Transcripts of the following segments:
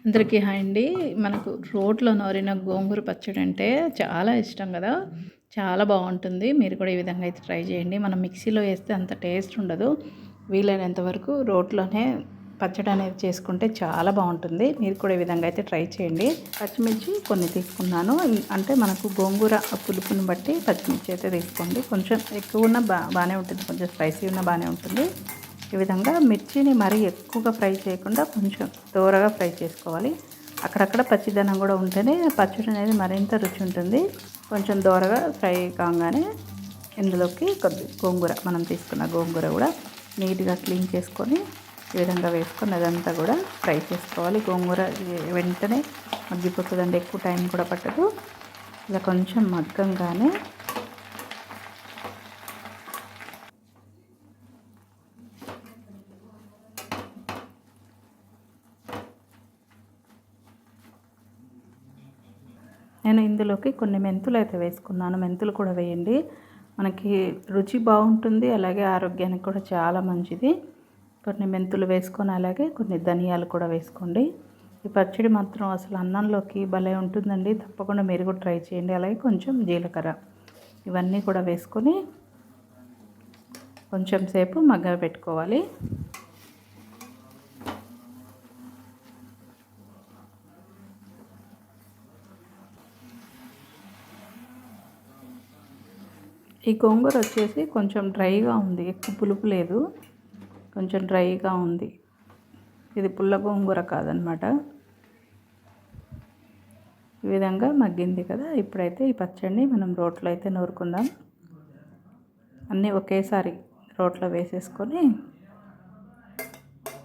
అందరికీ హాయ్ అండి. మనకు రోట్లో నూరిన గోంగూర పచ్చడి అంటే చాలా ఇష్టం కదా! చాలా బావుంటుంది. మీరు కూడా ఈ విధంగా అయితే ట్రై చేయండి. మనం మిక్సీలో వేస్తే అంత టేస్ట్ ఉండదు. వీలైనంత వరకు రోట్లోనే పచ్చడి అనేది చేసుకుంటే చాలా బావుంటుంది. మీరు కూడా ఈ విధంగా అయితే ట్రై చేయండి. పచ్చిమిర్చి కొన్ని తీసుకున్నాను. అంటే మనకు గోంగూర పులుపుని బట్టి పచ్చిమిర్చి అయితే తీసుకోండి. కొంచెం ఎక్కువ ఉన్న బాగానే ఉంటుంది. కొంచెం స్పైసీ ఉన్న బాగానే ఉంటుంది. ఈ విధంగా మిర్చిని మరీ ఎక్కువగా ఫ్రై చేయకుండా కొంచెం దూరగా ఫ్రై చేసుకోవాలి. అక్కడక్కడ పచ్చిదనం కూడా ఉంటేనే పచ్చడి అనేది మరింత రుచి ఉంటుంది. కొంచెం దూరగా ఫ్రై కాగానే ఇందులోకి కొద్ది గోంగూర, మనం తీసుకున్న గోంగూర కూడా నీట్గా క్లీన్ చేసుకొని ఈ విధంగా వేసుకొని అదంతా కూడా ఫ్రై చేసుకోవాలి. గోంగూర వెంటనే మగ్గిపోతుందండి, ఎక్కువ టైం కూడా పట్టదు. ఇలా కొంచెం మగ్గంగానే నేను ఇందులోకి కొన్ని మెంతులు అయితే వేసుకున్నాను. మెంతులు కూడా వేయండి, మనకి రుచి బాగుంటుంది, అలాగే ఆరోగ్యానికి కూడా చాలా మంచిది. కొన్ని మెంతులు వేసుకొని అలాగే కొన్ని ధనియాలు కూడా వేసుకోండి. ఈ పచ్చడి మాత్రం అసలు అన్నంలోకి భలే ఉంటుందండి. తప్పకుండా మీరు కూడా ట్రై చేయండి. అలాగే కొంచెం జీలకర్ర ఇవన్నీ కూడా వేసుకొని కొంచెం సేపు మగ్గ పెట్టుకోవాలి. ఈ గోంగూర వచ్చేసి కొంచెం డ్రైగా ఉంది, ఎక్కువ పులుపు లేదు, కొంచెం డ్రైగా ఉంది. ఇది పుల్ల గోంగూర కాదనమాట. ఈ విధంగా మగ్గింది కదా. ఇప్పుడైతే ఈ పచ్చడిని మనం రోట్లో అయితే నూరుకుందాం. అన్నీ ఒకేసారి రోట్లో వేసేసుకొని,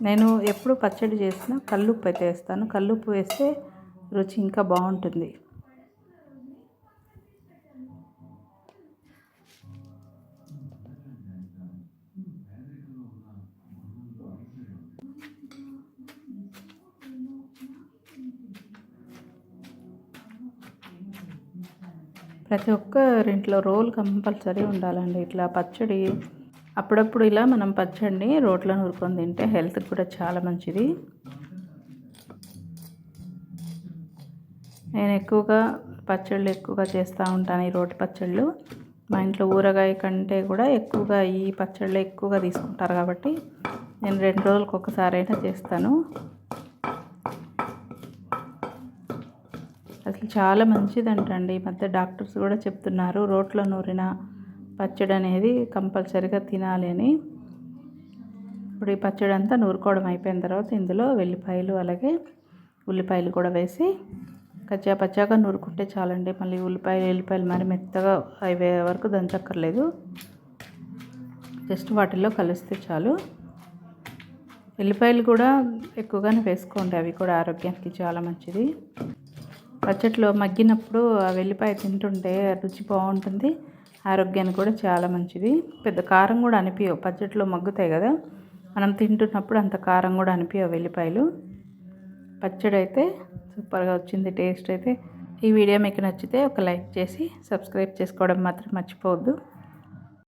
నేను ఎప్పుడు పచ్చడి చేసినా కల్లుప్పు అయితే వేస్తాను. కల్లుప్పు వేస్తే రుచి ఇంకా బాగుంటుంది. ప్రతి ఒక్కరింట్లో రోల్ కంపల్సరీ ఉండాలండి. ఇట్లా పచ్చడి అప్పుడప్పుడు ఇలా మనం పచ్చడిని రోట్లో నూరుకొని తింటే హెల్త్కి కూడా చాలా మంచిది. నేను ఎక్కువగా పచ్చళ్ళు ఎక్కువగా చేస్తూ ఉంటాను, ఈ రోటి పచ్చళ్ళు. మా ఇంట్లో ఊరగాయ కంటే కూడా ఎక్కువగా ఈ పచ్చళ్ళు ఎక్కువగా తీసుకుంటారు కాబట్టి నేను 2 రోజులకు ఒకసారైనా చేస్తాను. అసలు చాలా మంచిదంటండి. ఈ మధ్య డాక్టర్స్ కూడా చెప్తున్నారు రోట్లో నూరిన పచ్చడి అనేది కంపల్సరీగా తినాలి అని. ఇప్పుడు ఈ పచ్చడి అంతా నూరుకోవడం అయిపోయిన తర్వాత ఇందులో వెల్లిపాయలు అలాగే ఉల్లిపాయలు కూడా వేసి కచ్చా పచ్చాగా నూరుకుంటే చాలండి. మళ్ళీ ఎల్లిపాయలు మరి మెత్తగా అయ్యే వరకు దంచక్కర్లేదు, జస్ట్ వాటిల్లో కలిస్తే చాలు. ఎల్లిపాయలు కూడా ఎక్కువగానే వేసుకోండి, అవి కూడా ఆరోగ్యానికి చాలా మంచిది. పచ్చడిలో మగ్గినప్పుడు ఆ వెల్లిపాయ తింటుంటే రుచి బాగుంటుంది, ఆరోగ్యానికి కూడా చాలా మంచిది. పెద్ద కారం కూడా అనిపించవు, పచ్చడిలో మగ్గుతాయి కదా, మనం తింటున్నప్పుడు అంత కారం కూడా అనిపించవు వెల్లిపాయలు. పచ్చడి అయితే సూపర్గా వచ్చింది, టేస్ట్ అయితే. ఈ వీడియో మీకు నచ్చితే ఒక లైక్ చేసి సబ్స్క్రైబ్ చేసుకోవడం మాత్రం మర్చిపోవద్దు.